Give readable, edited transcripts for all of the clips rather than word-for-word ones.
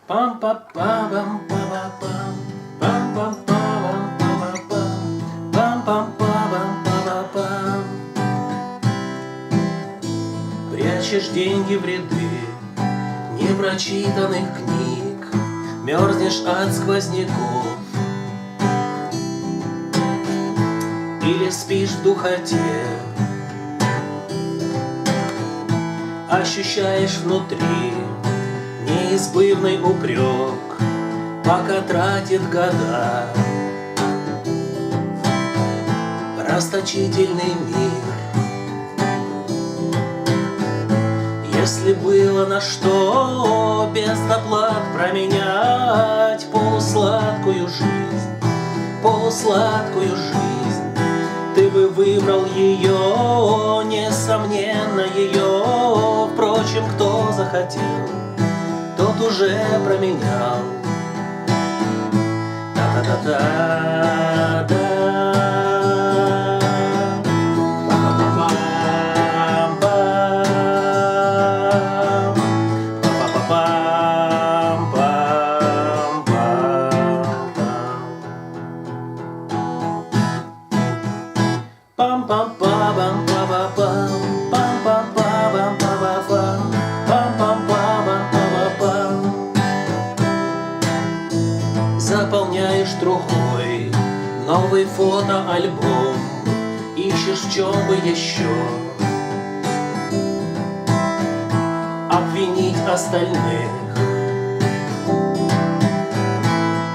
пам па па пам па па пам пам пам па пам па па пам па пам. Прячешь деньги в ряды непрочитанных книг, мерзнешь от сквозняков или спишь в духоте, ощущаешь внутри неизбывный упрек, пока тратит года расточительный мир. Если было на что без доплат променять полусладкую жизнь, ты бы выбрал ее, несомненно ее. Впрочем, кто захотел, тот уже променял. Та-та-та-та-та. Пам пам па пам па па пам пам пам па пам па па пам пам пам па пам па па пам. Заполняешь трухой новый фотоальбом, ищешь в чем бы еще обвинить остальных.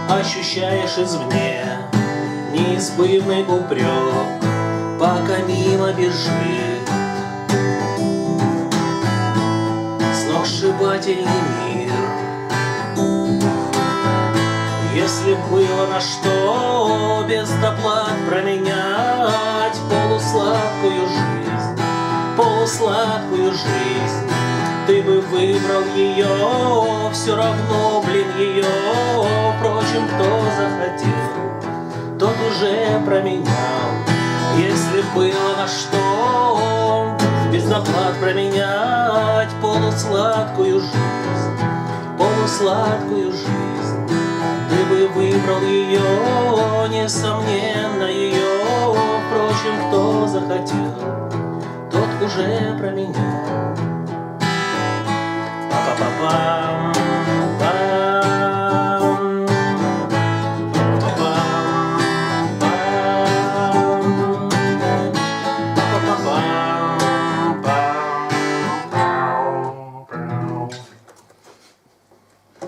Ощущаешь извне неизбывный упрек, пока мимо бежит сногсшибательный мир. Если было на что без доплат променять полусладкую жизнь, ты бы выбрал ее, все равно, ее. Впрочем, кто захотел, тот уже променял. Если было на что без доплат променять полусладкую жизнь, ты бы выбрал ее, несомненно ее. Впрочем, кто захотел, тот уже променял. Па-па-па-пам.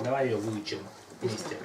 Давай ее выучим вместе.